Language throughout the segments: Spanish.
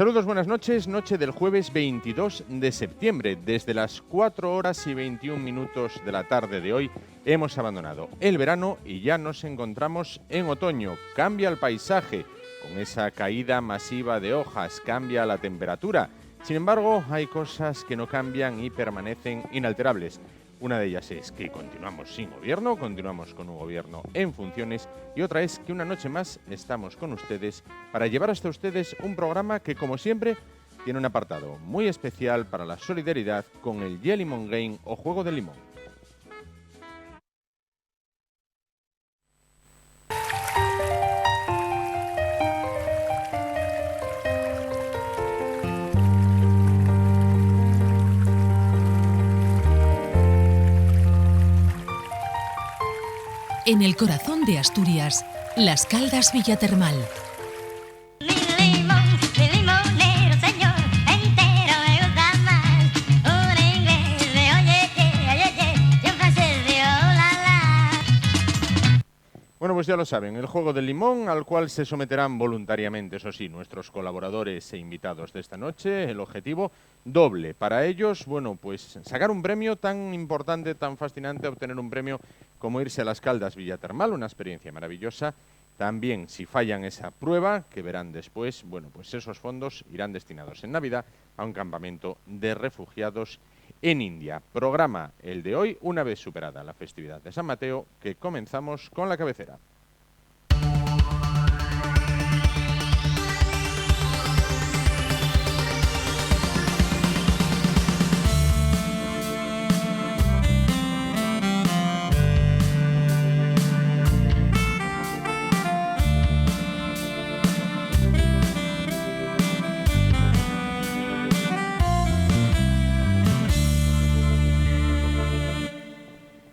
Saludos, buenas noches. Noche del jueves 22 de septiembre. Desde las 4 horas y 21 minutos de la tarde de hoy hemos abandonado el verano y ya nos encontramos en otoño. Cambia el paisaje con esa caída masiva de hojas, cambia la temperatura. Sin embargo, hay cosas que no cambian y permanecen inalterables. Una de ellas es que continuamos sin gobierno, continuamos con un gobierno en funciones, y otra es que una noche más estamos con ustedes para llevar hasta ustedes un programa que, como siempre, tiene un apartado muy especial para la solidaridad con el Yelimon Game o Juego del Limón. En el corazón de Asturias, Las Caldas Villatermal. Bueno, pues ya lo saben, el Juego del Limón, al cual se someterán voluntariamente, eso sí, nuestros colaboradores e invitados de esta noche. El objetivo doble para ellos, bueno, pues sacar un premio tan importante, tan fascinante, obtener un premio como irse a Las Caldas Villatermal, una experiencia maravillosa. También, si fallan esa prueba, que verán después, bueno, pues esos fondos irán destinados en Navidad a un campamento de refugiados en India. Programa el de hoy, una vez superada la festividad de San Mateo, que comenzamos con la cabecera.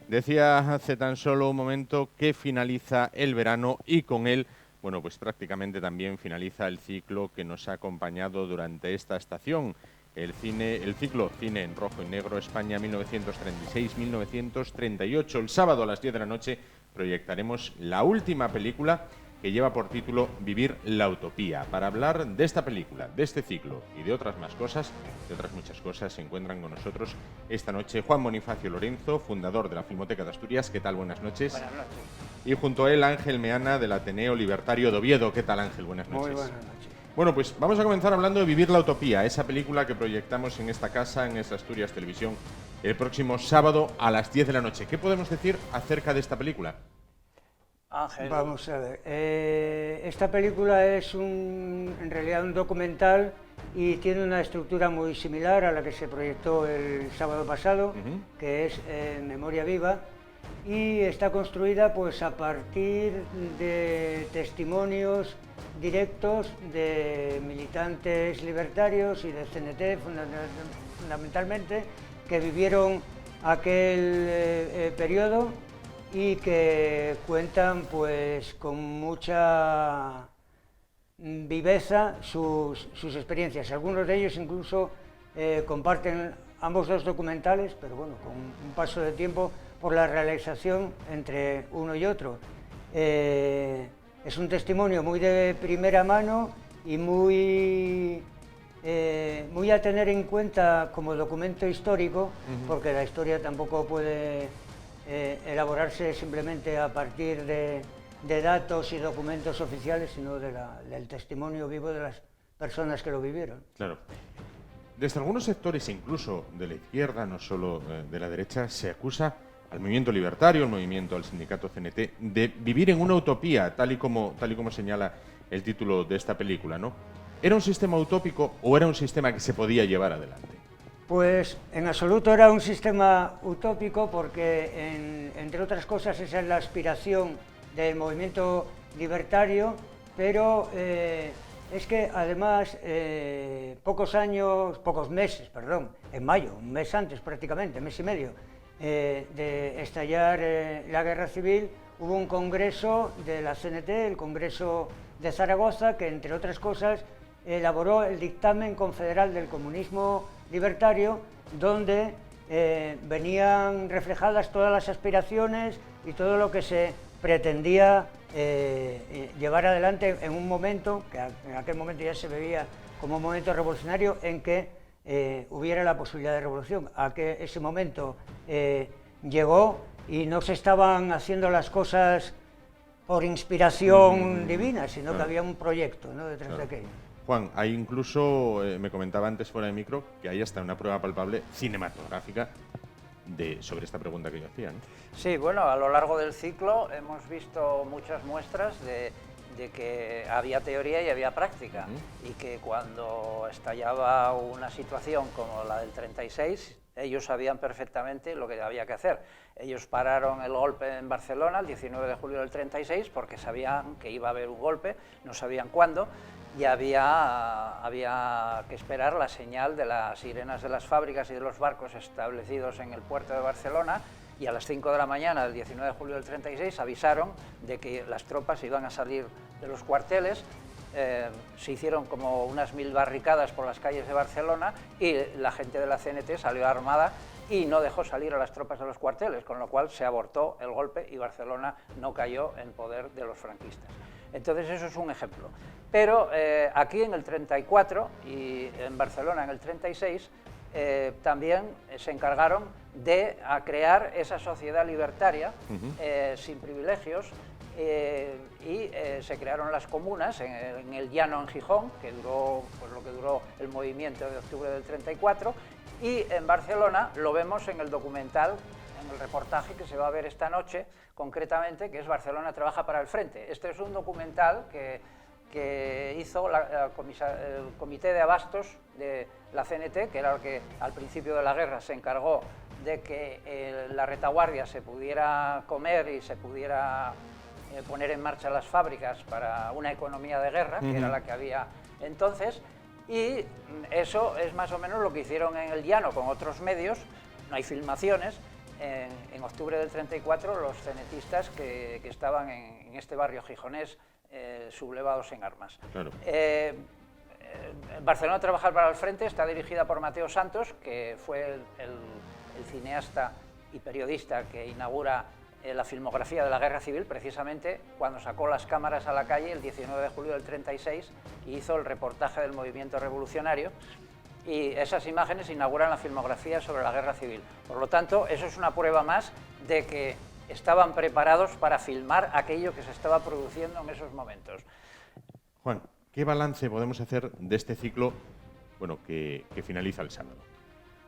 Decía hace tan solo un momento que finaliza el verano y con él, bueno, pues prácticamente también finaliza el ciclo que nos ha acompañado durante esta estación. El ciclo Cine en Rojo y Negro España 1936-1938. El sábado a las 10 de la noche proyectaremos la última película, que lleva por título Vivir la Utopía. Para hablar de esta película, de este ciclo y de otras más cosas, de otras muchas cosas, se encuentran con nosotros esta noche Juan Bonifacio Lorenzo, fundador de la Filmoteca de Asturias. ¿Qué tal? Buenas noches. Buenas noches. Y junto a él Ángel Meana, del Ateneo Libertario de Oviedo. ¿Qué tal, Ángel? Buenas noches. Muy buenas noches. Bueno, pues vamos a comenzar hablando de Vivir la Utopía, esa película que proyectamos en esta casa, en esta Asturias Televisión, el próximo sábado a las 10 de la noche. ¿Qué podemos decir acerca de esta película? Ángel. Vamos a ver, esta película es en realidad un documental y tiene una estructura muy similar a la que se proyectó el sábado pasado, que es Memoria Viva, y está construida pues a partir de testimonios directos de militantes libertarios y de CNT fundamentalmente, que vivieron aquel periodo y que cuentan pues con mucha viveza sus experiencias. Algunos de ellos incluso comparten ambos dos documentales, pero bueno, con un paso de tiempo por la realización entre uno y otro. Es un testimonio muy de primera mano y muy a tener en cuenta como documento histórico, porque la historia tampoco puede elaborarse simplemente a partir de datos y documentos oficiales, sino del testimonio vivo de las personas que lo vivieron. Claro. Desde algunos sectores, incluso de la izquierda, no solo de la derecha, se acusa al movimiento libertario, al movimiento, al sindicato CNT, de vivir en una utopía, tal y como señala el título de esta película, ¿no? ¿Era un sistema utópico o era un sistema que se podía llevar adelante? Pues en absoluto era un sistema utópico, porque entre otras cosas esa es la aspiración del movimiento libertario, pero es que además pocos meses, en mayo, un mes antes prácticamente, mes y medio de estallar la guerra civil, hubo un congreso de la CNT, el Congreso de Zaragoza, que entre otras cosas elaboró el dictamen confederal del comunismo libertario, donde venían reflejadas todas las aspiraciones y todo lo que se pretendía llevar adelante en un momento, que en aquel momento ya se veía como un momento revolucionario, en que hubiera la posibilidad de revolución. A que ese momento llegó y no se estaban haciendo las cosas por inspiración divina, sino que había un proyecto, ¿no?, detrás de aquello. Juan, hay incluso, me comentaba antes fuera de micro, que hay hasta una prueba palpable cinematográfica sobre esta pregunta que yo hacía, ¿no? Sí, bueno, a lo largo del ciclo hemos visto muchas muestras de que había teoría y había práctica, y que cuando estallaba una situación como la del 36, ellos sabían perfectamente lo que había que hacer. Ellos pararon el golpe en Barcelona el 19 de julio del 36 porque sabían que iba a haber un golpe, no sabían cuándo, y había que esperar la señal de las sirenas de las fábricas y de los barcos establecidos en el puerto de Barcelona, y a las 5 de la mañana del 19 de julio del 36 avisaron de que las tropas iban a salir de los cuarteles. Se hicieron como unas 1000 barricadas por las calles de Barcelona y la gente de la CNT salió armada y no dejó salir a las tropas de los cuarteles, con lo cual se abortó el golpe y Barcelona no cayó en poder de los franquistas. Entonces eso es un ejemplo. Pero aquí en el 34 y en Barcelona en el 36 también se encargaron de crear esa sociedad libertaria sin privilegios, y se crearon las comunas en el Llano, en Gijón, que duró pues, lo que duró el movimiento de octubre del 34, y en Barcelona lo vemos en el documental, en el reportaje que se va a ver esta noche, concretamente, que es Barcelona trabaja para el frente. Este es un documental que hizo el Comité de Abastos de la CNT, que era el que al principio de la guerra se encargó de que la retaguardia se pudiera comer y se pudiera poner en marcha las fábricas para una economía de guerra, que era la que había entonces, y eso es más o menos lo que hicieron en el Llano con otros medios. No hay filmaciones. En octubre del 34 los cenetistas que estaban en este barrio gijonés sublevados en armas. Claro. Barcelona Trabajar para el Frente está dirigida por Mateo Santos, que fue el cineasta y periodista que inaugura la filmografía de la Guerra Civil, precisamente cuando sacó las cámaras a la calle el 19 de julio del 36 y hizo el reportaje del movimiento revolucionario, y esas imágenes inauguran la filmografía sobre la Guerra Civil. Por lo tanto, eso es una prueba más de que estaban preparados para filmar aquello que se estaba produciendo en esos momentos. Juan, ¿qué balance podemos hacer de este ciclo, bueno, que finaliza el sábado?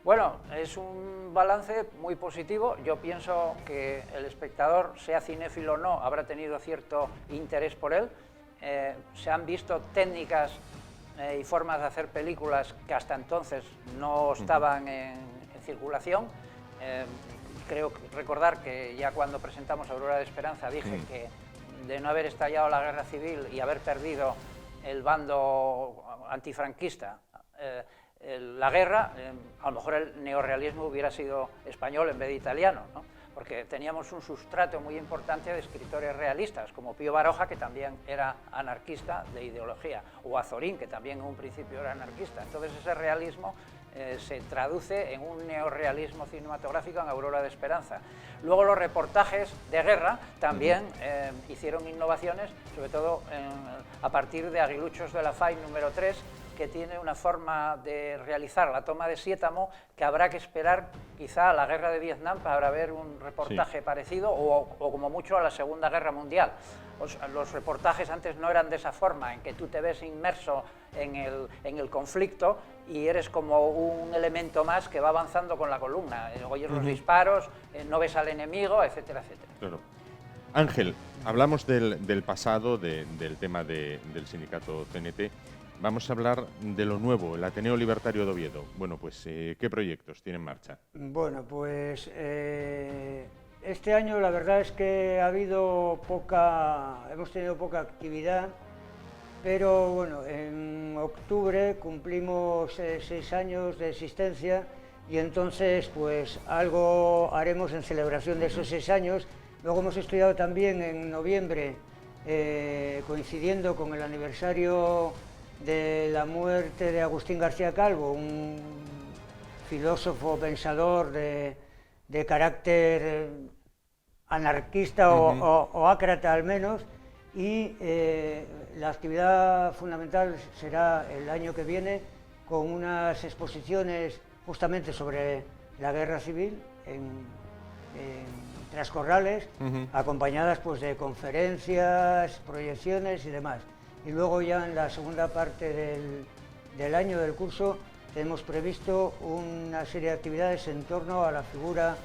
Bueno, es un balance muy positivo. Yo pienso que el espectador, sea cinéfilo o no, habrá tenido cierto interés por él. Se han visto técnicas y formas de hacer películas que hasta entonces no estaban en circulación. Creo recordar que ya cuando presentamos Aurora de Esperanza dije que de no haber estallado la Guerra Civil y haber perdido el bando antifranquista la guerra, a lo mejor el neorrealismo hubiera sido español en vez de italiano, ¿no? Porque teníamos un sustrato muy importante de escritores realistas, como Pío Baroja, que también era anarquista de ideología, o Azorín, que también en un principio era anarquista. Entonces ese realismo se traduce en un neorrealismo cinematográfico en Aurora de Esperanza. Luego los reportajes de guerra también hicieron innovaciones, sobre todo a partir de Aguiluchos de la Fay número 3, que tiene una forma de realizar la toma de Siétamo que habrá que esperar quizá a la guerra de Vietnam para ver un reportaje parecido, o como mucho a la Segunda Guerra Mundial. Los reportajes antes no eran de esa forma, en que tú te ves inmerso en el conflicto y eres como un elemento más que va avanzando con la columna. Oyes los disparos, no ves al enemigo, etcétera, etcétera. Claro. Ángel, hablamos del pasado, del tema del sindicato CNT. Vamos a hablar de lo nuevo, el Ateneo Libertario de Oviedo. Bueno, pues, ¿qué proyectos tiene en marcha? Bueno, pues este año la verdad es que hemos tenido poca actividad, pero bueno, en octubre cumplimos 6 años de existencia y entonces pues algo haremos en celebración de esos 6 años. Luego hemos estudiado también en noviembre, coincidiendo con el aniversario de la muerte de Agustín García Calvo, un filósofo pensador de carácter anarquista o ácrata al menos, y la actividad fundamental será el año que viene con unas exposiciones justamente sobre la guerra civil en Trascorrales, acompañadas pues de conferencias, proyecciones y demás. Y luego ya en la segunda parte del año del curso tenemos previsto una serie de actividades en torno a la figura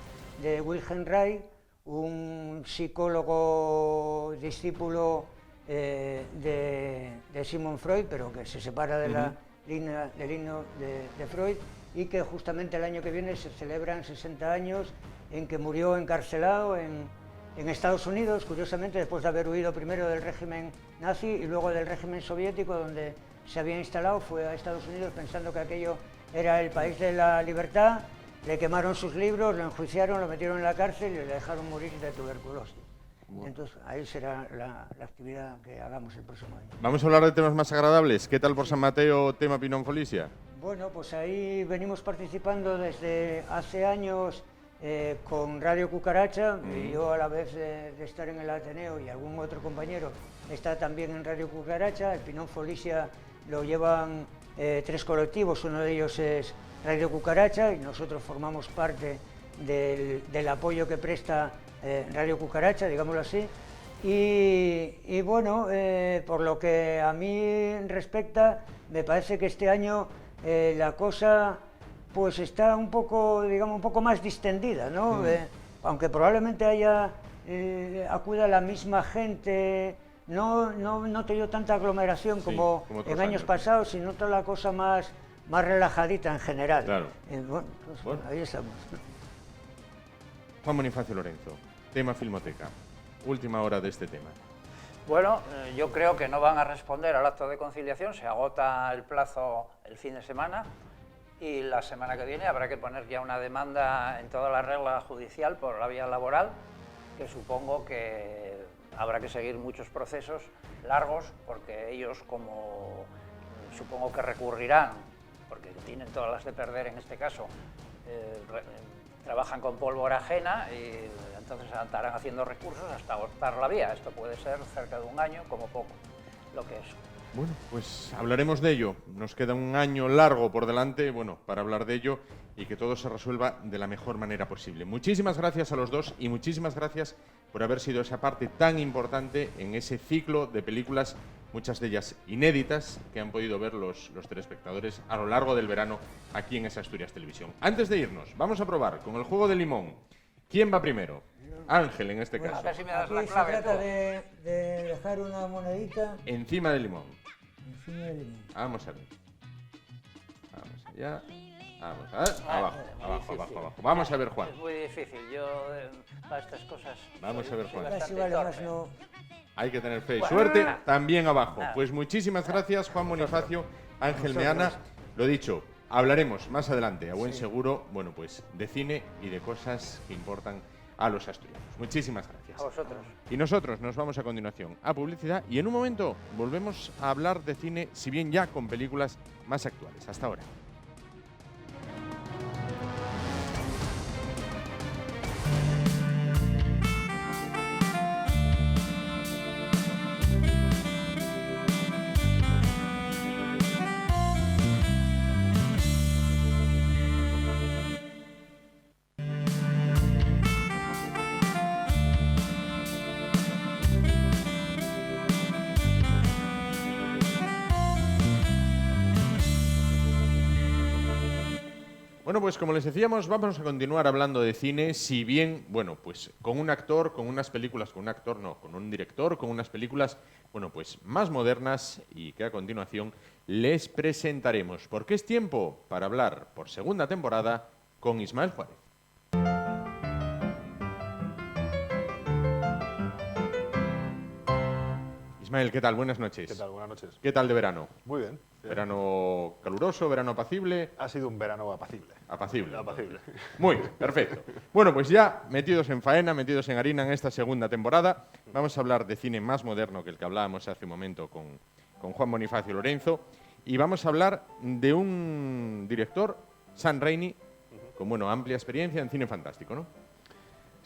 de Wilhelm Reich, un psicólogo discípulo de Sigmund Freud, pero que se separa de la línea de Freud, y que justamente el año que viene se celebran 60 años en que murió encarcelado en Estados Unidos, curiosamente después de haber huido primero del régimen nazi y luego del régimen soviético, donde se había instalado. Fue a Estados Unidos pensando que aquello era el país de la libertad, le quemaron sus libros, lo enjuiciaron, lo metieron en la cárcel y le dejaron morir de tuberculosis. Entonces ahí será la actividad que hagamos el próximo año. Vamos a hablar de temas más agradables. ¿Qué tal por San Mateo, tema Pinón Folisia? Bueno, pues ahí venimos participando desde hace años con Radio Cucaracha, y yo a la vez de estar en el Ateneo y algún otro compañero está también en Radio Cucaracha. El Pinón Folisia lo llevan 3 colectivos, uno de ellos es Radio Cucaracha y nosotros formamos parte del apoyo que presta Radio Cucaracha, digámoslo así. Y bueno, por lo que a mí respecta, me parece que este año la cosa pues está un poco, digamos, un poco más distendida, ¿no? Aunque probablemente acuda la misma gente, no noto yo tanta aglomeración como en años pasados, sino toda la cosa más relajadita en general. Claro. Bueno, ahí estamos. Juan Bonifacio Lorenzo, tema Filmoteca, última hora de este tema. Bueno, yo creo que no van a responder al acto de conciliación, se agota el plazo el fin de semana y la semana que viene habrá que poner ya una demanda en toda la regla judicial por la vía laboral, que supongo que habrá que seguir muchos procesos largos, porque ellos, como supongo que recurrirán, porque tienen todas las de perder en este caso, trabajan con pólvora ajena y entonces estarán haciendo recursos hasta agotar la vía. Esto puede ser cerca de un año, como poco, lo que es. Bueno, pues hablaremos de ello. Nos queda un año largo por delante, bueno, para hablar de ello y que todo se resuelva de la mejor manera posible. Muchísimas gracias a los dos y muchísimas gracias por haber sido esa parte tan importante en ese ciclo de películas, muchas de ellas inéditas, que han podido ver los telespectadores a lo largo del verano aquí en esa Asturias Televisión. Antes de irnos, vamos a probar con el juego de limón. ¿Quién va primero? Ángel, en este caso. A ver si me das la Aquí clave. se trata de dejar una monedita Encima del limón. encima del limón. Vamos a ver. Vamos allá. Vamos a ver. Abajo. Vamos a ver, Juan. Es muy difícil, yo para estas cosas... Vamos a ver, Juan. Casi vale más no. Hay que tener fe y Bueno, suerte nada. también abajo. Nada. Pues muchísimas gracias, Juan Bonifacio, Ángel Meana. Lo dicho, hablaremos más adelante, a buen seguro, bueno, pues de cine y de cosas que importan a los asturianos. Muchísimas gracias. A vosotros. Y nosotros nos vamos a continuación a publicidad y en un momento volvemos a hablar de cine, si bien ya con películas más actuales. Hasta ahora. Bueno, pues como les decíamos, vamos a continuar hablando de cine, si bien, bueno, pues con un actor, con unas películas, con un actor no, con un director, con unas películas, bueno, pues más modernas y que a continuación les presentaremos, porque es tiempo para hablar por segunda temporada con Ismael Juárez. Ismael, ¿qué tal? Buenas noches. ¿Qué tal? Buenas noches. ¿Qué tal de verano? Muy bien. ¿Verano caluroso, verano apacible? Ha sido un verano apacible. Apacible. Apacible. Muy bien, perfecto. Bueno, pues ya metidos en faena, metidos en harina en esta segunda temporada, vamos a hablar de cine más moderno que el que hablábamos hace un momento con Juan Bonifacio Lorenzo, y vamos a hablar de un director, Sam Raimi, con, bueno, amplia experiencia en cine fantástico, ¿no?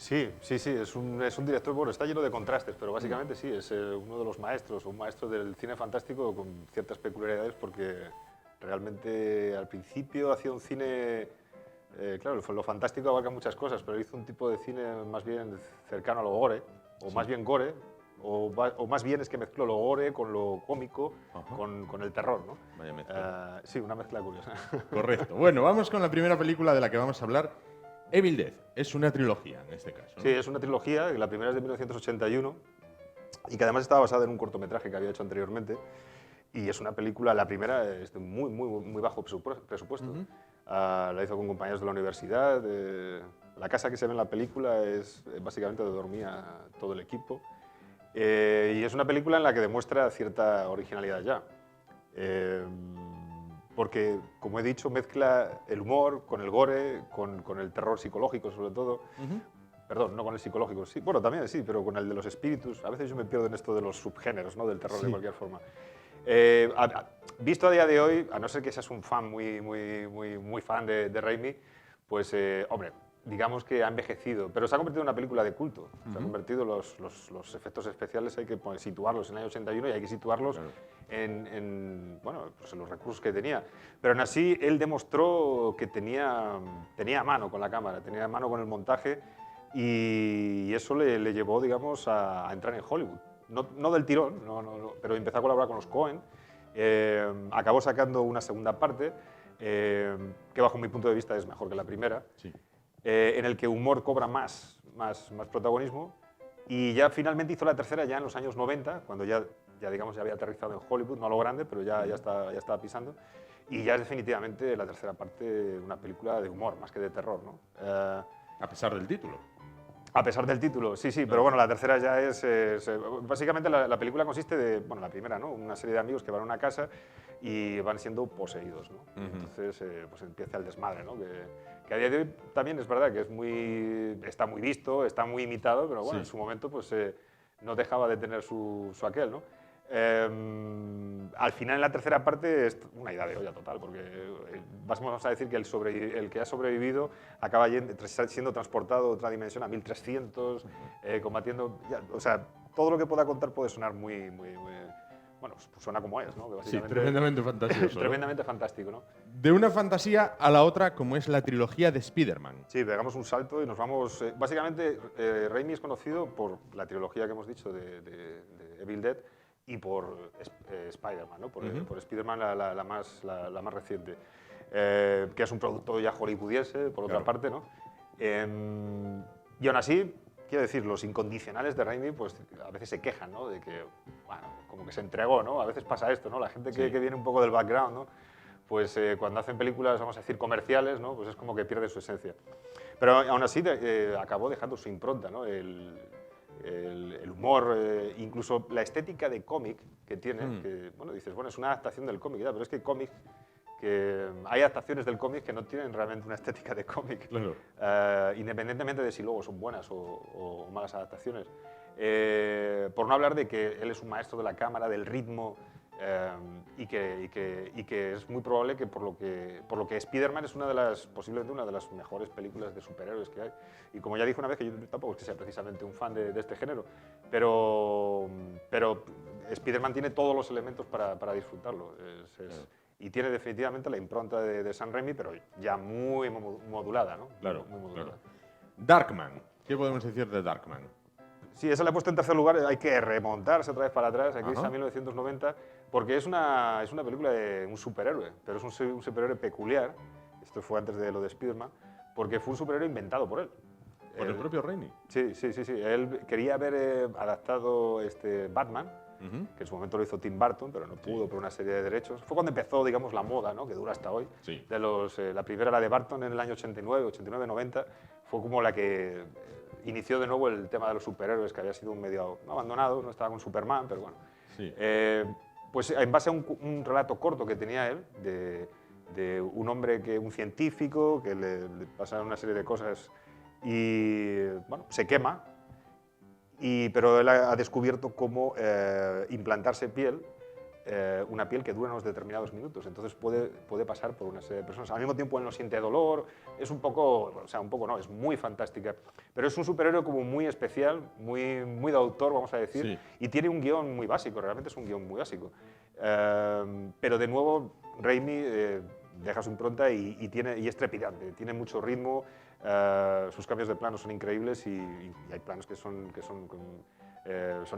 Sí, es un director, bueno, está lleno de contrastes, pero básicamente sí, es uno de los maestros, un maestro del cine fantástico con ciertas peculiaridades porque realmente al principio hacía un cine, claro, lo fantástico abarca muchas cosas, pero hizo un tipo de cine más bien cercano a lo gore, o más bien gore, o más bien es que mezcló lo gore con lo cómico, con el terror, ¿no? Vaya mezcla. Sí, una mezcla curiosa. Correcto. Bueno, vamos con la primera película de la que vamos a hablar. Evil Dead. Es una trilogía en este caso, ¿no? Sí, es una trilogía, la primera es de 1981 y que además estaba basada en un cortometraje que había hecho anteriormente. Y es una película, la primera es de muy bajo presupuesto. La hizo con compañeros de la universidad. La casa que se ve en la película es básicamente donde dormía todo el equipo. Y es una película en la que demuestra cierta originalidad ya. Porque, como he dicho, mezcla el humor con el gore, con el terror psicológico sobre todo. Perdón, no con el psicológico, sí, bueno, también sí, pero con el de los espíritus. A veces yo me pierdo en esto de los subgéneros, ¿no? Del terror de cualquier forma. Visto a día de hoy, a no ser que seas un fan muy fan de Raimi, pues, hombre, digamos que ha envejecido, pero se ha convertido en una película de culto. Se ha convertido, los efectos especiales hay que situarlos en el año 81 y hay que situarlos bueno, pues en los recursos que tenía. Pero aún así, él demostró que tenía mano con la cámara, tenía mano con el montaje y eso le llevó, digamos, a entrar en Hollywood. No del tirón, pero empezó a colaborar con los Coen. Acabó sacando una segunda parte, que bajo mi punto de vista es mejor que la primera, en el que humor cobra más protagonismo. Y ya finalmente hizo la tercera ya en los años 90, cuando ya digamos, ya había aterrizado en Hollywood, no a lo grande, pero ya estaba pisando. Y ya es definitivamente la tercera parte una película de humor, más que de terror, ¿no? A pesar del título. A pesar del título, sí, pero bueno, la tercera ya es básicamente la película consiste de, bueno, la primera, ¿no? Una serie de amigos que van a una casa y van siendo poseídos, ¿no? Y entonces pues empieza el desmadre, ¿no? Que a día de hoy también es verdad que está muy visto, está muy imitado, pero bueno, en su momento pues no dejaba de tener su aquel, ¿no? Al final, en la tercera parte, es una ida de olla total, porque vamos a decir que el que ha sobrevivido acaba siendo transportado a otra dimensión, a 1300, combatiendo. O sea, todo lo que pueda contar puede sonar muy bueno, pues suena como es, ¿no? Sí, tremendamente fantasioso. Tremendamente fantástico, ¿no? De una fantasía a la otra, como es la trilogía de Spider-Man. Sí, pegamos un salto y nos vamos. Básicamente, Raimi es conocido por la trilogía que hemos dicho de Evil Dead y por Spider-Man, ¿no? Por Spider-Man la más reciente, que es un producto ya hollywoodiense, por otra parte, ¿no? Y aún así, quiero decir, los incondicionales de Raimi pues a veces se quejan, ¿no? De que, bueno, como que se entregó, ¿no? A veces pasa esto, ¿no? La gente que viene un poco del background, ¿no? Pues cuando hacen películas, vamos a decir, comerciales, ¿no? Pues es como que pierde su esencia. Pero aún así acabó dejando su impronta, ¿no? El humor, incluso la estética de cómic que tiene, que, bueno, dices, bueno, es una adaptación del cómic, pero es que hay adaptaciones del cómic que no tienen realmente una estética de cómic, claro. Independientemente de si luego son buenas o malas adaptaciones. Por no hablar de que él es un maestro de la cámara, del ritmo, y que es muy probable que por lo que Spider-Man es posiblemente una de las mejores películas de superhéroes que hay. Y como ya dije una vez, que yo tampoco es que sea precisamente un fan de este género, pero Spider-Man tiene todos los elementos para disfrutarlo. Y tiene definitivamente la impronta de Sam Raimi, pero ya muy modulada, ¿no? Claro, muy modulada. Claro. Darkman. ¿Qué podemos decir de Darkman? Sí, esa la he puesto en tercer lugar. Hay que remontarse otra vez para atrás, aquí está 1990, porque es una película de un superhéroe, pero es un superhéroe peculiar. Esto fue antes de lo de Spider-Man, porque fue un superhéroe inventado por él. ¿Por el propio Raimi? Sí. Él quería haber adaptado Batman, que en su momento lo hizo Tim Burton, pero no pudo por una serie de derechos. Fue cuando empezó, digamos, la moda, ¿no? Que dura hasta hoy. Sí. La primera, la de Burton, en el año 89-90, fue como la que inició de nuevo el tema de los superhéroes, que había sido un medio abandonado, no estaba con Superman, pero bueno. Sí. Pues en base a un relato corto que tenía él, de un hombre, un científico, que le pasan una serie de cosas y, bueno, se quema, pero él ha descubierto cómo implantarse piel una piel que dura unos determinados minutos, entonces puede pasar por una serie de personas. Al mismo tiempo él no siente dolor, es un poco, o sea, un poco no, es muy fantástica, pero es un superhéroe como muy especial, muy de autor, vamos a decir, Sí. y tiene un guión muy básico, realmente es un guión muy básico. Pero de nuevo, Raimi deja su impronta y es trepidante, tiene mucho ritmo, sus cambios de plano son increíbles y hay planos que son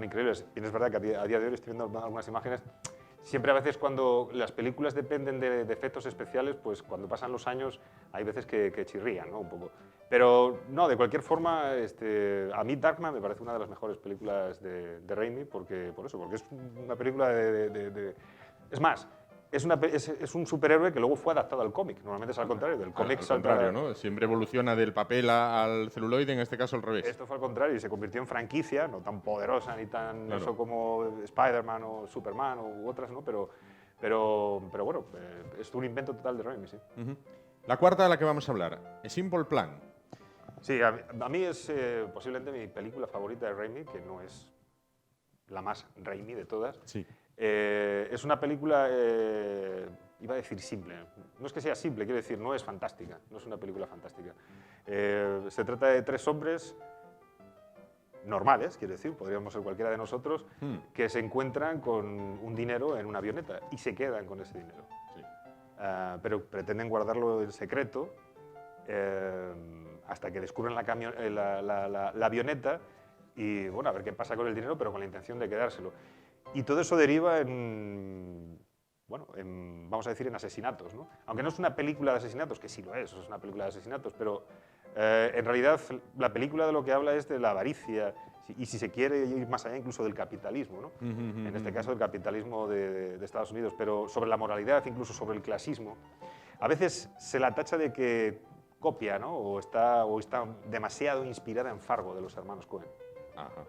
increíbles. Y es verdad que a día de hoy estoy viendo algunas imágenes. Siempre a veces cuando las películas dependen de efectos especiales, pues cuando pasan los años hay veces que chirrían, ¿no? Un poco. Pero no, de cualquier forma, a mí Darkman me parece una de las mejores películas de Raimi porque es una película Es más, es un superhéroe que luego fue adaptado al cómic. Normalmente es al contrario, del cómic Al contrario, ¿no? Siempre evoluciona del papel al celuloide, en este caso al revés. Esto fue al contrario y se convirtió en franquicia, no tan poderosa ni tan Claro. eso como Spider-Man o Superman u otras, ¿no? Pero bueno, es un invento total de Raimi, sí. Ujú. La cuarta de la que vamos a hablar, A Simple Plan. Sí, a mí es posiblemente mi película favorita de Raimi, que no es la más Raimi de todas. Sí. Es una película, iba a decir simple. No es que sea simple, quiero decir, no es fantástica, no es una película fantástica. Se trata de tres hombres normales, quiero decir, podríamos ser cualquiera de nosotros, que se encuentran con un dinero en una avioneta y se quedan con ese dinero. Sí. Pero pretenden guardarlo en secreto hasta que descubren la avioneta y, bueno, a ver qué pasa con el dinero, pero con la intención de quedárselo. Y todo eso deriva vamos a decir, en asesinatos, ¿no? Aunque no es una película de asesinatos, que sí lo es una película de asesinatos, pero en realidad la película de lo que habla es de la avaricia y, si se quiere, ir más allá incluso del capitalismo, ¿no? En este caso, el capitalismo de Estados Unidos, pero sobre la moralidad, incluso sobre el clasismo. A veces se la tacha de que copia, ¿no? o está demasiado inspirada en Fargo, de los hermanos Coen. Ajá.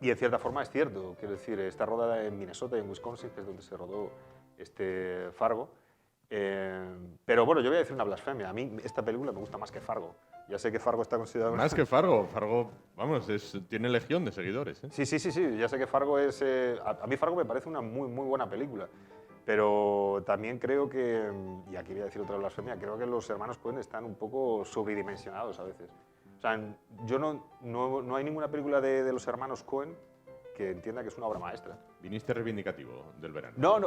Y en cierta forma es cierto, quiero decir, está rodada en Minnesota y en Wisconsin, que es donde se rodó Fargo. Pero bueno, yo voy a decir una blasfemia. A mí esta película me gusta más que Fargo. Ya sé que Fargo está considerado... Más que Fargo. Fargo, vamos, tiene legión de seguidores, ¿eh? Sí, ya sé que Fargo es... a mí Fargo me parece una muy buena película. Pero también creo que, y aquí voy a decir otra blasfemia, creo que los hermanos Coen están un poco sobredimensionados a veces. O sea, no hay ninguna película de los hermanos Coen que entienda que es una obra maestra. Viniste reivindicativo del verano. No,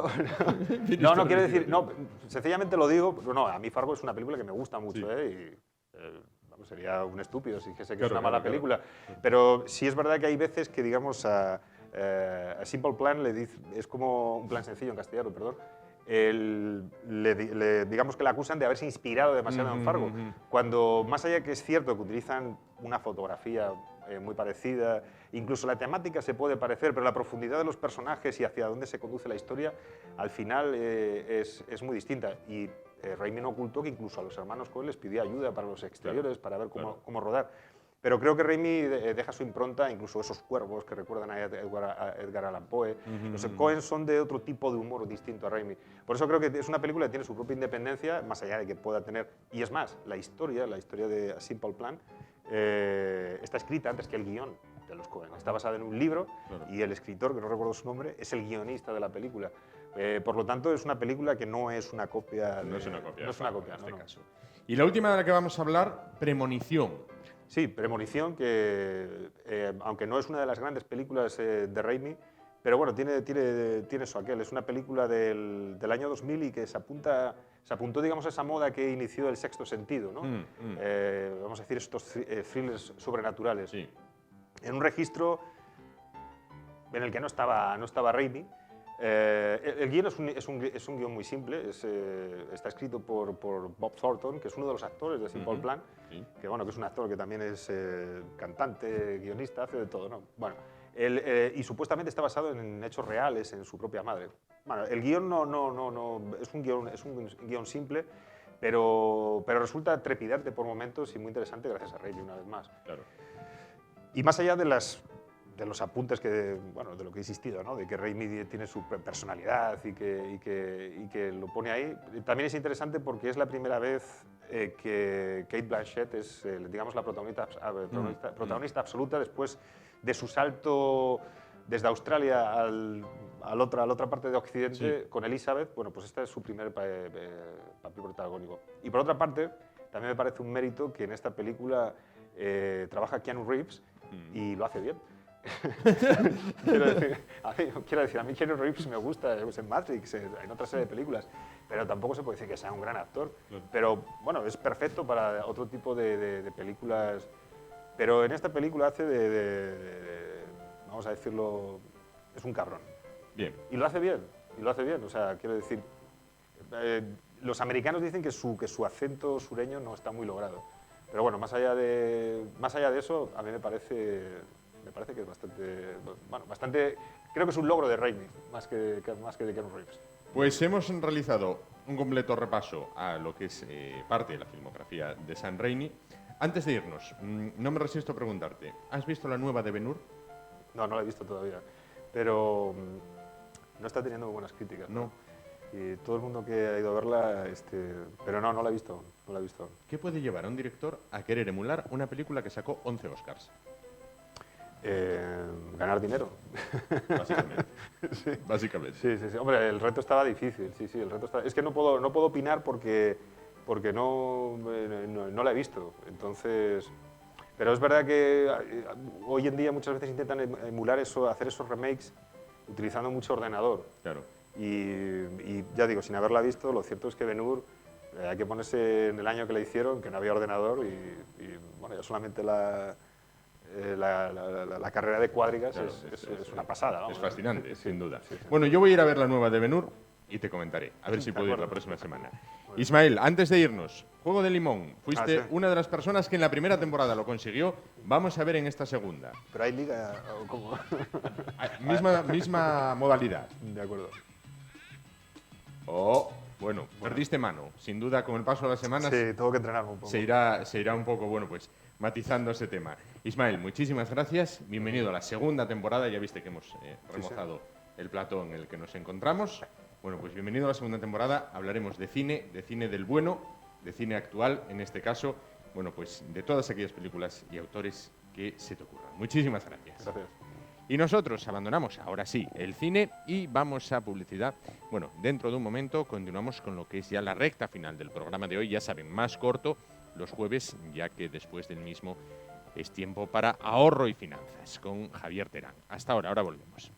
quiero decir, no, sencillamente lo digo, no, a mí Fargo es una película que me gusta mucho, Sí. Vamos, sería un estúpido si dijese que Claro, es una mala claro. película, pero sí es verdad que hay veces que, digamos, a Simple Plan es como un plan sencillo en castellano, perdón. Digamos que le acusan de haberse inspirado demasiado en Fargo, cuando más allá que es cierto que utilizan una fotografía muy parecida, incluso la temática se puede parecer, pero la profundidad de los personajes y hacia dónde se conduce la historia, al final es muy distinta. Y Raimi no ocultó que incluso a los hermanos Coen les pidió ayuda para los exteriores, para ver cómo rodar. Pero creo que Raimi deja su impronta, incluso esos cuervos que recuerdan a Edgar Allan Poe. Los Coen son de otro tipo de humor distinto a Raimi. Por eso creo que es una película que tiene su propia independencia, más allá de que pueda tener... Y es más, la historia de A Simple Plan está escrita antes que el guión de los Coen. Está basada en un libro y el escritor, que no recuerdo su nombre, es el guionista de la película. Por lo tanto, es una película que no es una copia. No es una copia. No es una copia, en este no. caso. Y la última de la que vamos a hablar, Premonición. Sí, Premonición, que aunque no es una de las grandes películas de Raimi, pero bueno, tiene eso aquel. Es una película del año 2000 y que se apuntó, digamos, a esa moda que inició el Sexto Sentido, ¿no? Vamos a decir, estos thrillers sobrenaturales. Sí. En un registro en el que no estaba Raimi. El guión es un guión muy simple, está escrito por Bob Thornton, que es uno de los actores de Simple Plan, Sí. que es un actor que también es cantante, guionista, hace de todo, ¿no? Bueno, y supuestamente está basado en hechos reales, en su propia madre. Bueno, el guión es un guión simple, pero resulta trepidante por momentos y muy interesante gracias a Raimi una vez más. Claro. Y más allá de los apuntes de lo que he insistido, ¿no? De que Raimi tiene su personalidad y que lo pone ahí, también es interesante porque es la primera vez que Cate Blanchett es, digamos, la protagonista absoluta después de su salto desde Australia a la otra parte de Occidente con Elizabeth, bueno, pues este es su primer papel protagónico. Y por otra parte, también me parece un mérito que en esta película trabaja Keanu Reeves y lo hace bien. quiero decir, a mí Keanu Reeves me gusta en Matrix, en otra serie de películas, pero tampoco se puede decir que sea un gran actor. Pero bueno, es perfecto para otro tipo de películas. Pero en esta película hace vamos a decirlo, es un cabrón. Bien. Y lo hace bien, o sea, quiero decir, los americanos dicen que su acento sureño no está muy logrado. Pero bueno, más allá de eso, a mí me parece que es bastante, creo que es un logro de Raimi, más que de Keanu Reeves. Pues hemos realizado un completo repaso a lo que es parte de la filmografía de Sam Raimi. Antes de irnos, no me resisto a preguntarte, ¿has visto la nueva de Ben-Hur? No, no la he visto todavía, pero no está teniendo muy buenas críticas. No. Y todo el mundo que ha ido a verla, pero no la he visto aún. ¿Qué puede llevar a un director a querer emular una película que sacó 11 Oscars? Ganar dinero. Básicamente. Sí. Básicamente. Sí. Hombre, el reto estaba difícil. Sí, el reto estaba... Es que no puedo opinar porque no la he visto. Entonces... Pero es verdad que hoy en día muchas veces intentan emular eso, hacer esos remakes utilizando mucho ordenador. Claro. Y ya digo, sin haberla visto, lo cierto es que Ben-Hur hay que ponerse en el año que la hicieron, que no había ordenador y bueno, ya solamente la carrera de cuadrigas, claro, es una pasada. Vamos, es fascinante, sin duda. Sí. Bueno, yo voy a ir a ver la nueva de Ben-Hur y te comentaré, a ver si puedo ir la próxima semana. Ismael, antes de irnos, Juego de Limón, fuiste una de las personas que en la primera temporada lo consiguió, vamos a ver en esta segunda. ¿Pero hay liga o cómo? misma modalidad. De acuerdo. Bueno, perdiste mano, sin duda con el paso de las semanas. Sí, tengo que entrenarme un poco. Se irá un poco, bueno, pues matizando ese tema. Ismael, muchísimas gracias, bienvenido a la segunda temporada, ya viste que hemos remozado el plató en el que nos encontramos. Bueno, pues bienvenido a la segunda temporada, hablaremos de cine del bueno, de cine actual, en este caso, bueno, pues de todas aquellas películas y autores que se te ocurran. Muchísimas gracias. Gracias. Y nosotros abandonamos, ahora sí, el cine y vamos a publicidad. Bueno, dentro de un momento continuamos con lo que es ya la recta final del programa de hoy, ya saben, más corto los jueves, ya que después del mismo es tiempo para ahorro y finanzas con Javier Terán. Hasta ahora volvemos.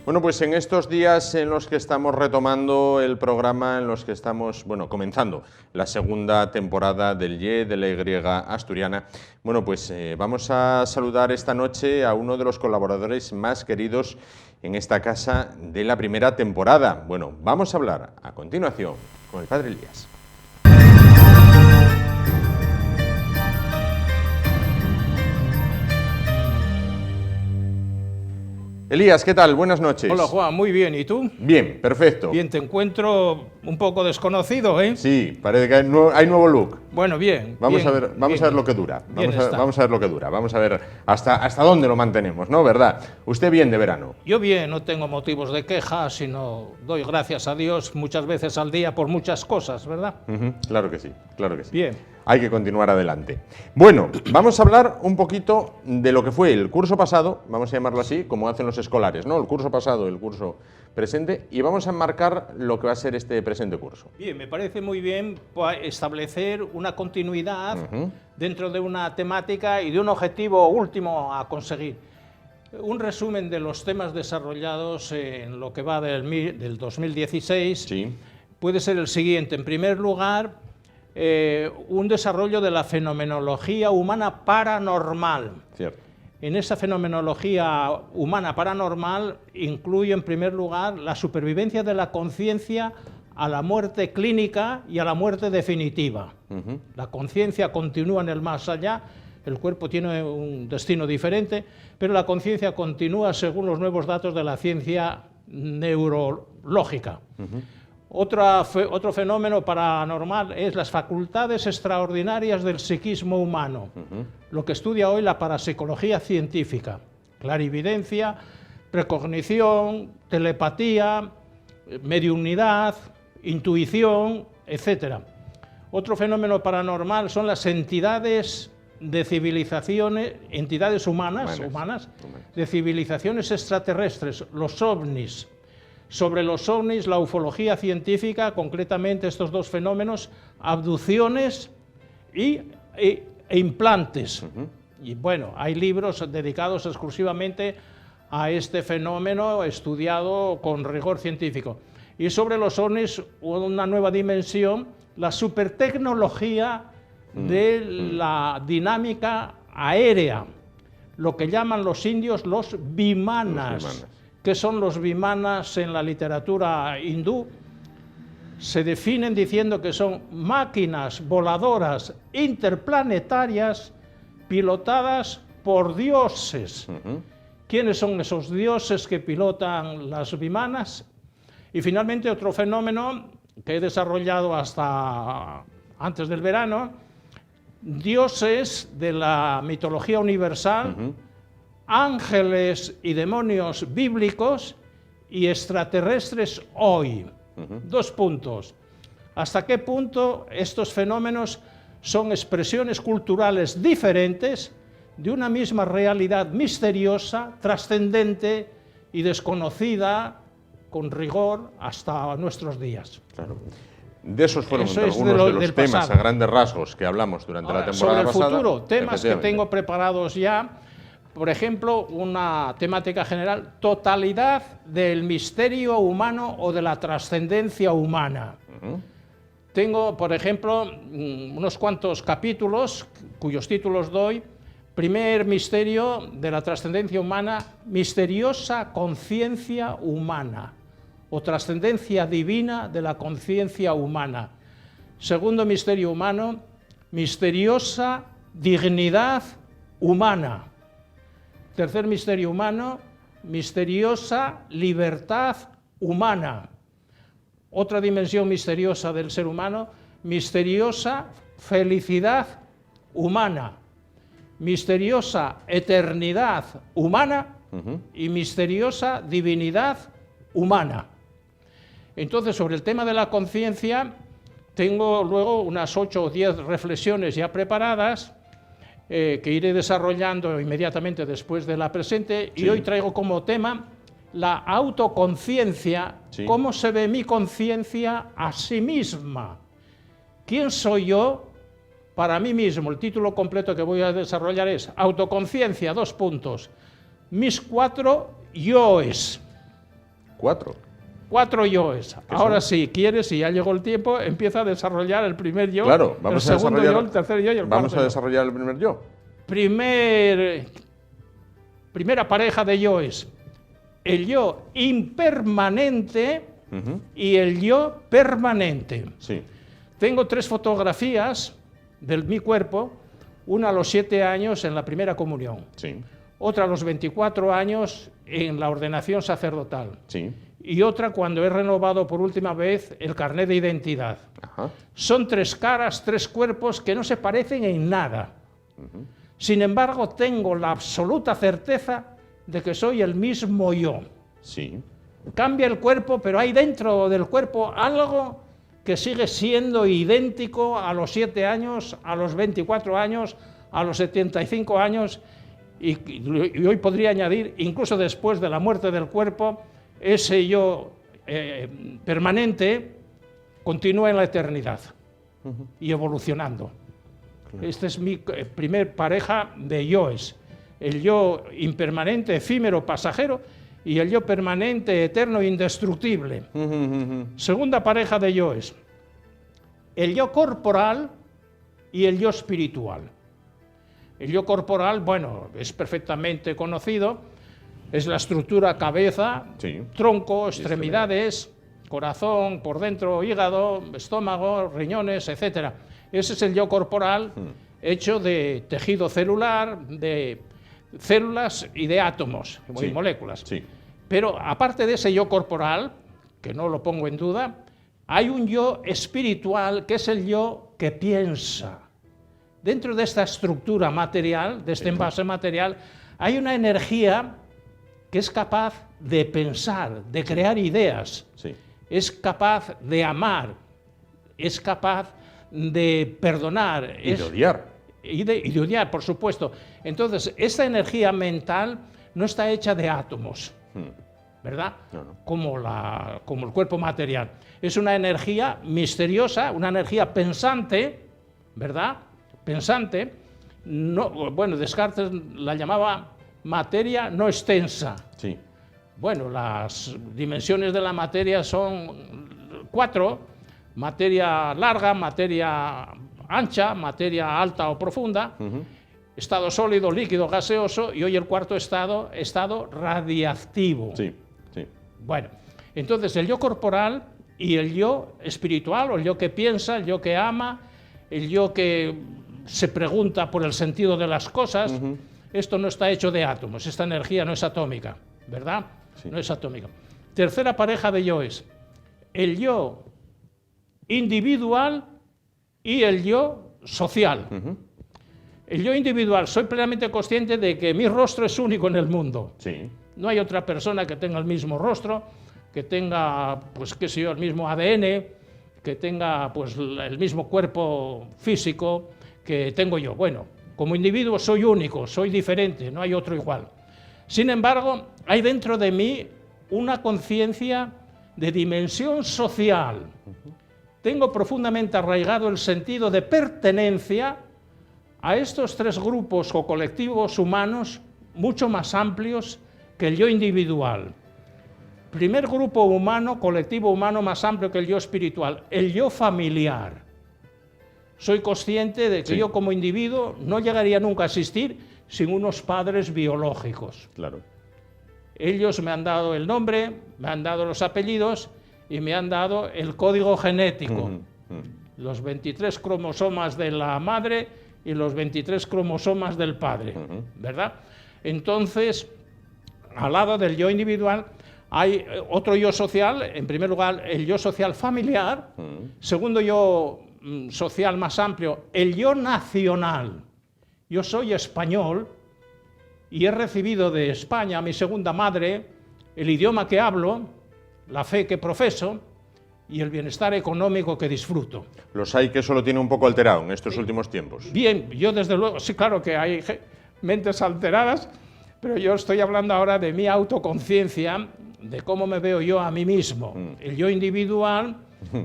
Bueno, pues en estos días en los que estamos retomando el programa, en los que estamos, bueno, comenzando la segunda temporada del Y de la Y asturiana, bueno, pues vamos a saludar esta noche a uno de los colaboradores más queridos en esta casa de la primera temporada. Bueno, vamos a hablar a continuación con el padre Elías. Elías, ¿qué tal? Buenas noches. Hola, Juan, muy bien. ¿Y tú? Bien, perfecto. Bien, te encuentro un poco desconocido, ¿eh? Sí, parece que hay nuevo look. Bueno, bien. Vamos a ver lo que dura. Vamos a ver lo que dura. Vamos a ver hasta dónde lo mantenemos, ¿no? ¿Verdad? Usted bien de verano. Yo bien, no tengo motivos de queja, sino doy gracias a Dios muchas veces al día por muchas cosas, ¿verdad? Claro que sí, claro que sí. Bien. Hay que continuar adelante. Bueno, vamos a hablar un poquito de lo que fue el curso pasado, vamos a llamarlo así, como hacen los escolares, ¿no? El curso pasado, el curso presente, y vamos a enmarcar lo que va a ser este presente curso. Bien, me parece muy bien establecer una continuidad dentro de una temática y de un objetivo último a conseguir. Un resumen de los temas desarrollados en lo que va del 2016 puede ser el siguiente. En primer lugar, un desarrollo de la fenomenología humana paranormal. Cierto. En esa fenomenología humana paranormal incluye en primer lugar la supervivencia de la conciencia a la muerte clínica y a la muerte definitiva. La conciencia continúa en el más allá, el cuerpo tiene un destino diferente, pero la conciencia continúa según los nuevos datos de la ciencia neurológica. Otro fenómeno paranormal es las facultades extraordinarias del psiquismo humano, lo que estudia hoy la parapsicología científica: clarividencia, precognición, telepatía, mediunidad, intuición, etc. Otro fenómeno paranormal son las entidades de civilizaciones, entidades humanas de civilizaciones extraterrestres, los ovnis. Sobre los ovnis, la ufología científica, concretamente estos dos fenómenos, abducciones e implantes. Y bueno, hay libros dedicados exclusivamente a este fenómeno estudiado con rigor científico. Y sobre los ovnis, una nueva dimensión, la supertecnología de la dinámica aérea, lo que llaman los indios los vimanas. ¿Qué son los vimanas en la literatura hindú? Se definen diciendo que son máquinas voladoras interplanetarias pilotadas por dioses. ¿Quiénes son esos dioses que pilotan las vimanas? Y finalmente otro fenómeno que he desarrollado hasta antes del verano: dioses de la mitología universal, ángeles y demonios bíblicos y extraterrestres hoy. 2 puntos. ¿Hasta qué punto estos fenómenos son expresiones culturales diferentes de una misma realidad misteriosa, trascendente y desconocida con rigor hasta nuestros días? Claro. De esos fueron Eso algunos de los temas pasado. a grandes rasgos que hablamos durante la temporada pasada. Sobre el futuro, temas que tengo preparados ya. Por ejemplo, una temática general: totalidad del misterio humano o de la trascendencia humana. Tengo, por ejemplo, unos cuantos capítulos cuyos títulos doy. Primer misterio de la trascendencia humana: misteriosa conciencia humana, o trascendencia divina de la conciencia humana. Segundo misterio humano: misteriosa dignidad humana. Tercer misterio humano: misteriosa libertad humana. Otra dimensión misteriosa del ser humano: misteriosa felicidad humana, misteriosa eternidad humana y misteriosa divinidad humana. Entonces, sobre el tema de la conciencia, tengo luego unas 8 o 10 reflexiones ya preparadas, que iré desarrollando inmediatamente después de la presente. Y hoy traigo como tema la autoconciencia. ¿Cómo se ve mi conciencia a sí misma? ¿Quién soy yo para mí mismo? El título completo que voy a desarrollar es Autoconciencia, 2 puntos. Mis 4 yoes. 4 yoes. Ahora sí, quieres, si ya llegó el tiempo, empieza a desarrollar el primer yo, claro, vamos el segundo yo, el tercer yo y el cuarto. Vamos a desarrollar el primer yo. Primera pareja de yoes: el yo impermanente y el yo permanente. Sí. Tengo 3 fotografías de mi cuerpo, una a los 7 años en la primera comunión, otra a los 24 años en la ordenación sacerdotal, y otra cuando he renovado por última vez el carnet de identidad. Son 3 caras, 3 cuerpos que no se parecen en nada. Sin embargo, tengo la absoluta certeza de que soy el mismo yo. Cambia el cuerpo, pero hay dentro del cuerpo algo que sigue siendo idéntico a los 7 años, a los 24 años, a los 75 años, y hoy podría añadir, incluso después de la muerte del cuerpo, ese yo permanente continúa en la eternidad y evolucionando. Esta es mi primer pareja de yoes: el yo impermanente, efímero, pasajero, y el yo permanente, eterno, indestructible. Segunda pareja de yoes: el yo corporal y el yo espiritual. El yo corporal, bueno, es perfectamente conocido, es la estructura cabeza, tronco, extremidades, corazón, por dentro, hígado, estómago, riñones, etc. Ese es el yo corporal, hecho de tejido celular, de células y de átomos y moléculas. Pero aparte de ese yo corporal, que no lo pongo en duda, hay un yo espiritual que es el yo que piensa. Dentro de esta estructura material, de este envase material, hay una energía que es capaz de pensar, de crear ideas, Sí. es capaz de amar, es capaz de perdonar. Y de odiar. Y de odiar, por supuesto. Entonces, esta energía mental no está hecha de átomos, ¿verdad? No. Como el cuerpo material. Es una energía misteriosa, una energía pensante, ¿verdad? Pensante. No, bueno, Descartes la llamaba materia no extensa. Sí. Bueno, las dimensiones de la materia son 4: materia larga, materia ancha, materia alta o profunda, estado sólido, líquido, gaseoso, y hoy el cuarto estado radiactivo. Sí, sí. Bueno, entonces el yo corporal y el yo espiritual, o el yo que piensa, el yo que ama, el yo que se pregunta por el sentido de las cosas, esto no está hecho de átomos, esta energía no es atómica, ¿verdad? Sí. No es atómica. Tercera pareja de yoes, el yo individual y el yo social. El yo individual, soy plenamente consciente de que mi rostro es único en el mundo. Sí. No hay otra persona que tenga el mismo rostro, que tenga, pues qué sé yo, el mismo ADN, que tenga pues el mismo cuerpo físico que tengo yo. Bueno, como individuo soy único, soy diferente, no hay otro igual. Sin embargo, hay dentro de mí una conciencia de dimensión social. Tengo profundamente arraigado el sentido de pertenencia a estos 3 grupos o colectivos humanos mucho más amplios que el yo individual. Primer grupo humano, colectivo humano más amplio que el yo espiritual, el yo familiar. Soy consciente de que yo como individuo no llegaría nunca a existir sin unos padres biológicos. Claro. Ellos me han dado el nombre, me han dado los apellidos y me han dado el código genético. Los 23 cromosomas de la madre y los 23 cromosomas del padre, ¿verdad? Entonces, al lado del yo individual hay otro yo social, en primer lugar el yo social familiar, segundo yo social más amplio, el yo nacional. Yo soy español y he recibido de España, mi segunda madre, el idioma que hablo, la fe que profeso y el bienestar económico que disfruto. Los hay que eso lo tiene un poco alterado en estos últimos tiempos. Bien, yo desde luego, sí, claro que hay mentes alteradas, pero yo estoy hablando ahora de mi autoconciencia, de cómo me veo yo a mí mismo. El yo individual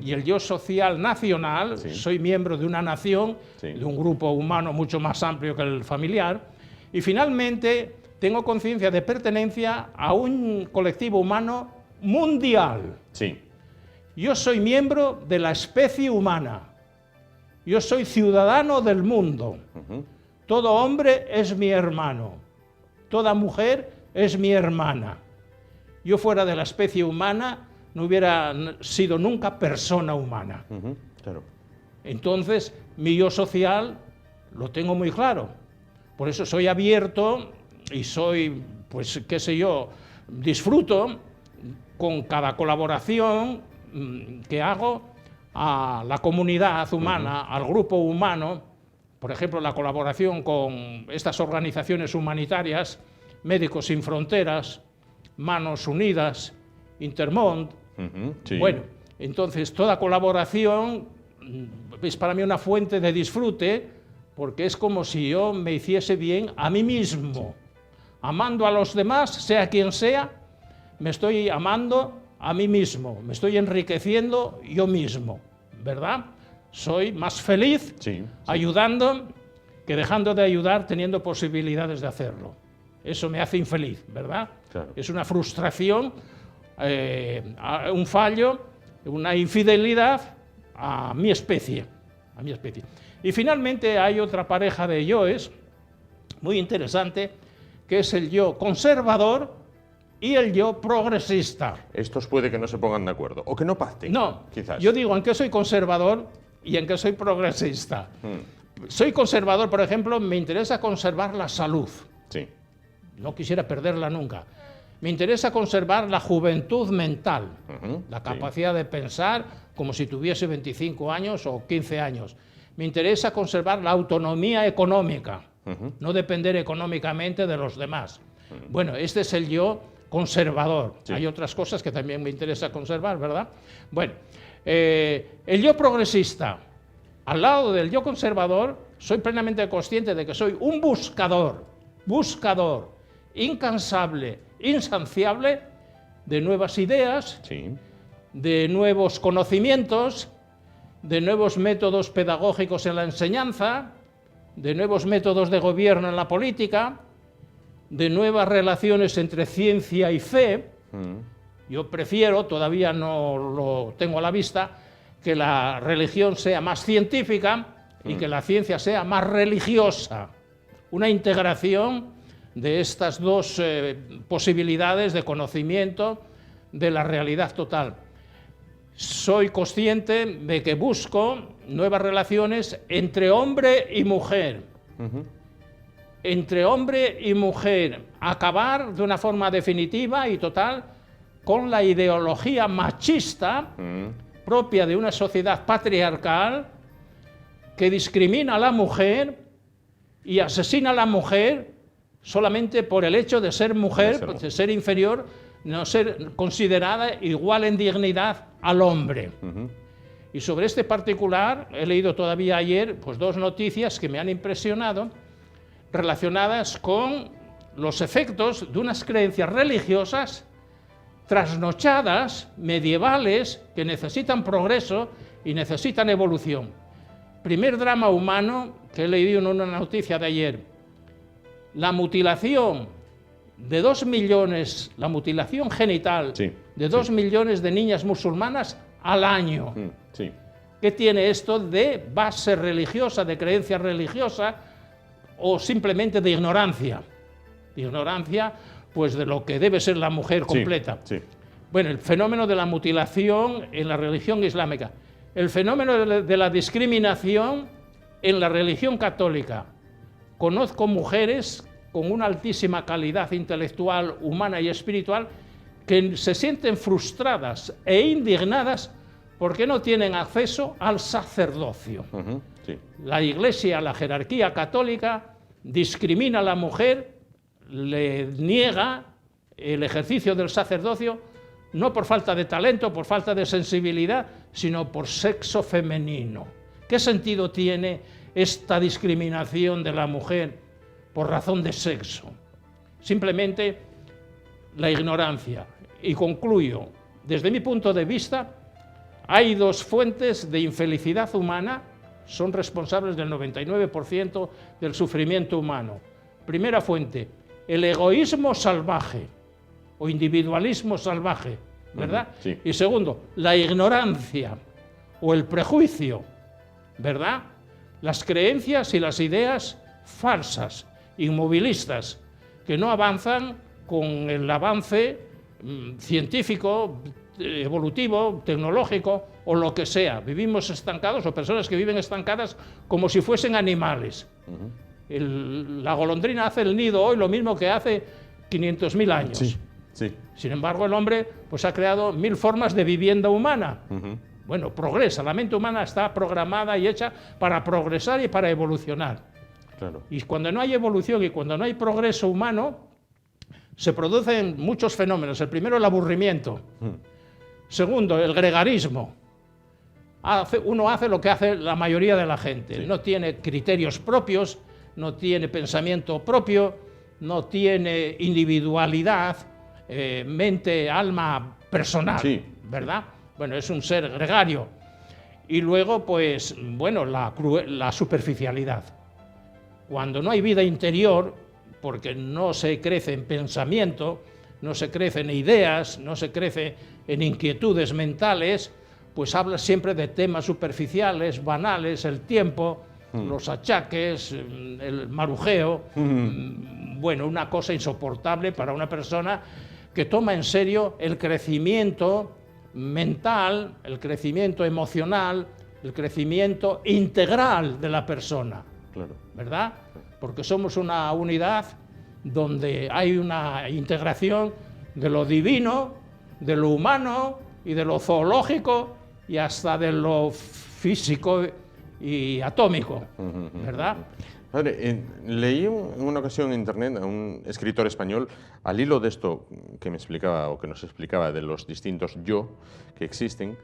y el yo social nacional, soy miembro de una nación, de un grupo humano mucho más amplio que el familiar, y finalmente tengo conciencia de pertenencia a un colectivo humano mundial. Sí. Yo soy miembro de la especie humana. Yo soy ciudadano del mundo. Todo hombre es mi hermano. Toda mujer es mi hermana. Yo fuera de la especie humana no hubiera sido nunca persona humana. Claro. Entonces, mi yo social lo tengo muy claro. Por eso soy abierto y soy, pues, qué sé yo, disfruto con cada colaboración que hago a la comunidad humana, al grupo humano, por ejemplo, la colaboración con estas organizaciones humanitarias, Médicos Sin Fronteras, Manos Unidas, Intermont. Bueno, entonces toda colaboración es para mí una fuente de disfrute, porque es como si yo me hiciese bien a mí mismo. Amando a los demás, sea quien sea, me estoy amando a mí mismo, me estoy enriqueciendo yo mismo, ¿verdad? Soy más feliz ayudando que dejando de ayudar teniendo posibilidades de hacerlo. Eso me hace infeliz, ¿verdad? Claro. Es una frustración, un fallo, una infidelidad a mi especie. Y finalmente hay otra pareja de yoes muy interesante, que es el yo conservador y el yo progresista. Estos puede que no se pongan de acuerdo, o que no pacten. No, quizás. Yo digo en qué soy conservador y en qué soy progresista. Soy conservador, por ejemplo, me interesa conservar la salud. Sí. No quisiera perderla nunca. Me interesa conservar la juventud mental, la capacidad de pensar como si tuviese 25 años o 15 años. Me interesa conservar la autonomía económica, no depender económicamente de los demás. Bueno, este es el yo conservador. Sí. Hay otras cosas que también me interesa conservar, ¿verdad? Bueno, el yo progresista, al lado del yo conservador, soy plenamente consciente de que soy un buscador, incansable, insaciable de nuevas ideas, sí, de nuevos conocimientos, de nuevos métodos pedagógicos en la enseñanza, de nuevos métodos de gobierno en la política, de nuevas relaciones entre ciencia y fe. Yo prefiero, todavía no lo tengo a la vista, que la religión sea más científica y que la ciencia sea más religiosa. Una integración de estas dos posibilidades de conocimiento de la realidad total. Soy consciente de que busco nuevas relaciones entre hombre y mujer. Entre hombre y mujer, acabar de una forma definitiva y total con la ideología machista propia de una sociedad patriarcal que discrimina a la mujer y asesina a la mujer solamente por el hecho de ser mujer, de ser inferior, no ser considerada igual en dignidad al hombre. Y sobre este particular he leído todavía ayer pues, dos noticias que me han impresionado relacionadas con los efectos de unas creencias religiosas trasnochadas, medievales, que necesitan progreso y necesitan evolución. Primer drama humano que he leído en una noticia de ayer. La mutilación de 2 millones, la mutilación genital de 2 millones de niñas musulmanas al año. ¿Qué tiene esto de base religiosa, de creencia religiosa o simplemente de ignorancia? Ignorancia, pues de lo que debe ser la mujer completa. Bueno, el fenómeno de la mutilación en la religión islámica, el fenómeno de la discriminación en la religión católica. Conozco mujeres con una altísima calidad intelectual, humana y espiritual que se sienten frustradas e indignadas porque no tienen acceso al sacerdocio. La Iglesia, la jerarquía católica, discrimina a la mujer, le niega el ejercicio del sacerdocio, no por falta de talento, por falta de sensibilidad, sino por sexo femenino. ¿Qué sentido tiene esta discriminación de la mujer por razón de sexo? Simplemente la ignorancia. Y concluyo, desde mi punto de vista, hay dos fuentes de infelicidad humana, son responsables del 99% del sufrimiento humano. Primera fuente, el egoísmo salvaje o individualismo salvaje, ¿verdad? Y segundo, la ignorancia o el prejuicio, ¿verdad? Las creencias y las ideas falsas, inmovilistas, que no avanzan con el avance científico, evolutivo, tecnológico o lo que sea. Vivimos estancados, o personas que viven estancadas como si fuesen animales. La golondrina hace el nido hoy lo mismo que hace 500.000 años. Sin embargo, el hombre pues, ha creado 1000 formas de vivienda humana. Bueno, progresa. La mente humana está programada y hecha para progresar y para evolucionar. Y cuando no hay evolución y cuando no hay progreso humano, se producen muchos fenómenos. El primero, el aburrimiento. Segundo, el gregarismo. Uno hace lo que hace la mayoría de la gente. No tiene criterios propios, no tiene pensamiento propio, no tiene individualidad, mente, alma personal, ¿verdad? Bueno, es un ser gregario. Y luego, pues, bueno, la superficialidad. Cuando no hay vida interior, porque no se crece en pensamiento, no se crece en ideas, no se crece en inquietudes mentales, pues habla siempre de temas superficiales, banales, el tiempo, los achaques, el marujeo. Bueno, una cosa insoportable para una persona que toma en serio el crecimiento mental, el crecimiento emocional, el crecimiento integral de la persona. ¿Verdad? Porque somos una unidad donde hay una integración de lo divino, de lo humano y de lo zoológico y hasta de lo físico y atómico, ¿verdad? Padre, leí en una ocasión en internet a un escritor español, al hilo de esto que me explicaba o que nos explicaba de los distintos yo que existen,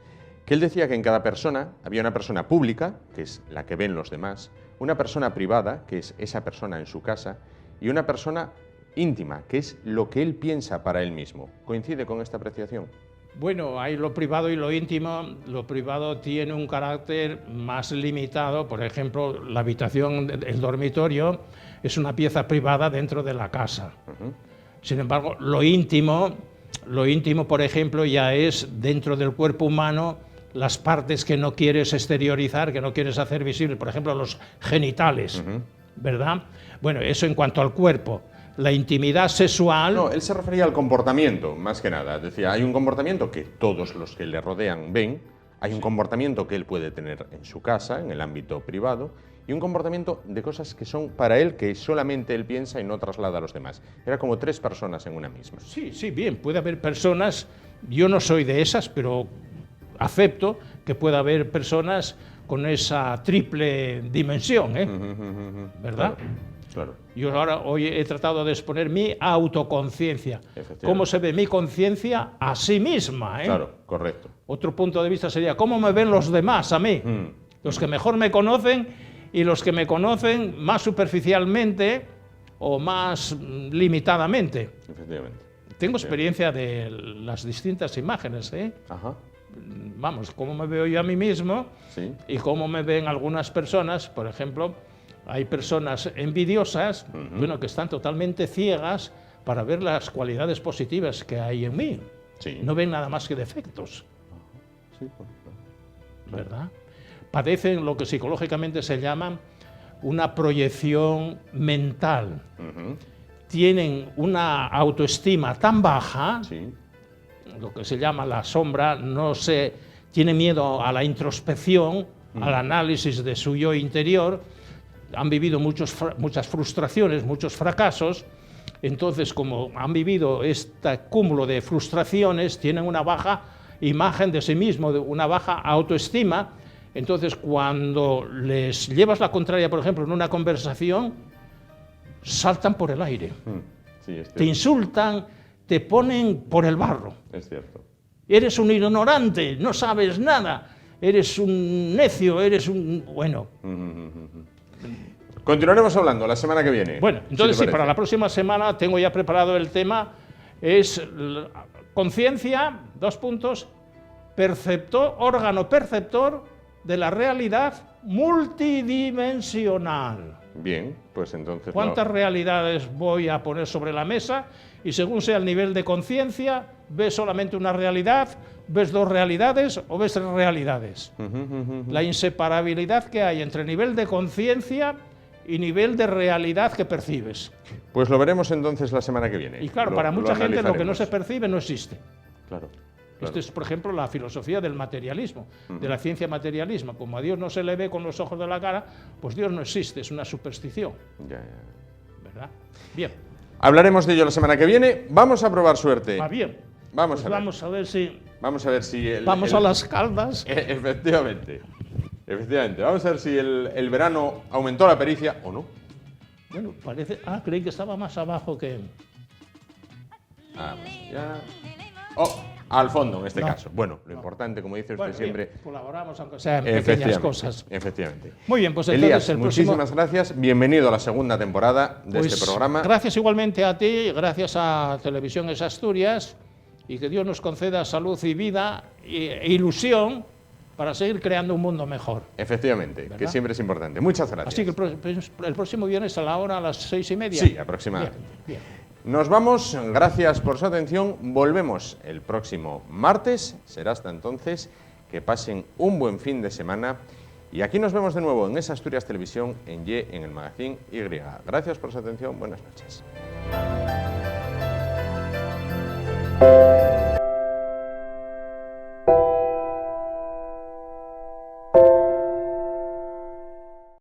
que él decía que en cada persona había una persona pública, que es la que ven los demás, una persona privada, que es esa persona en su casa, y una persona íntima, que es lo que él piensa para él mismo. ¿Coincide con esta apreciación? Bueno, hay lo privado y lo íntimo. Lo privado tiene un carácter más limitado. Por ejemplo, la habitación, el dormitorio, es una pieza privada dentro de la casa. Sin embargo, lo íntimo, por ejemplo, ya es dentro del cuerpo humano las partes que no quieres exteriorizar, que no quieres hacer visibles. Por ejemplo, los genitales, ¿verdad? Bueno, eso en cuanto al cuerpo. La intimidad sexual... No, él se refería al comportamiento, más que nada. Decía, hay un comportamiento que todos los que le rodean ven, hay un comportamiento que él puede tener en su casa, en el ámbito privado, y un comportamiento de cosas que son para él, que solamente él piensa y no traslada a los demás. Era como 3 personas en una misma. Sí, sí, bien, puede haber personas, yo no soy de esas, pero acepto que pueda haber personas con esa triple dimensión, ¿verdad? Claro. Yo ahora hoy he tratado de exponer mi autoconciencia. ¿Cómo se ve mi conciencia a sí misma? Claro, correcto. Otro punto de vista sería, ¿cómo me ven los demás a mí? Los que mejor me conocen y los que me conocen más superficialmente o más limitadamente. Efectivamente. Tengo experiencia de las distintas imágenes, Ajá. Vamos, cómo me veo yo a mí mismo y cómo me ven algunas personas. Por ejemplo, hay personas envidiosas, bueno, que están totalmente ciegas para ver las cualidades positivas que hay en mí. No ven nada más que defectos. ¿Verdad? Padecen lo que psicológicamente se llama una proyección mental. Tienen una autoestima tan baja, lo que se llama la sombra, tiene miedo a la introspección, al análisis de su yo interior. Han vivido muchas frustraciones, muchos fracasos. Entonces, como han vivido este cúmulo de frustraciones, tienen una baja imagen de sí mismo, una baja autoestima. Entonces, cuando les llevas la contraria, por ejemplo, en una conversación, saltan por el aire. Te insultan, te ponen por el barro. Es cierto. Eres un ignorante, no sabes nada, eres un necio, eres un... Bueno... Continuaremos hablando la semana que viene. Bueno, entonces sí, para la próxima semana tengo ya preparado el tema, es conciencia, 2 puntos, órgano perceptor de la realidad multidimensional. Bien, pues entonces... ¿Cuántas realidades voy a poner sobre la mesa? Y según sea el nivel de conciencia, ¿ves solamente una realidad, ves 2 realidades o ves 3 realidades? La inseparabilidad que hay entre nivel de conciencia y nivel de realidad que percibes. Pues lo veremos entonces la semana que viene. Y claro, para mucha gente lo que no se percibe no existe. Claro. Esto es, por ejemplo, la filosofía del materialismo, de la ciencia materialismo. Como a Dios no se le ve con los ojos de la cara, pues Dios no existe, es una superstición. ¿Verdad? Bien. Hablaremos de ello la semana que viene. Vamos a probar suerte. Bien. Vamos a ver. Vamos a ver si... Vamos a ver si... Vamos a las Caldas. Efectivamente. Efectivamente. Vamos a ver si el verano aumentó la pericia o no. Bueno, parece... creí que estaba más abajo que... Vamos ya... al fondo, en este caso. Bueno, lo importante, como dice usted siempre... Bien, colaboramos, aunque sean pequeñas cosas. Efectivamente. Muy bien, pues entonces Elías, el próximo... muchísimas gracias. Bienvenido a la segunda temporada de este programa. Gracias igualmente a ti, gracias a Televisión Es Asturias, y que Dios nos conceda salud y vida e ilusión para seguir creando un mundo mejor. Efectivamente, ¿verdad? Que siempre es importante. Muchas gracias. Así que el próximo viernes a la hora, a las 6:30. Sí, aproximadamente. Bien. Nos vamos, gracias por su atención. Volvemos el próximo martes. Será hasta entonces. Que pasen un buen fin de semana. Y aquí nos vemos de nuevo en Es Asturias Televisión, en Y, en el Magazín Y. Gracias por su atención. Buenas noches.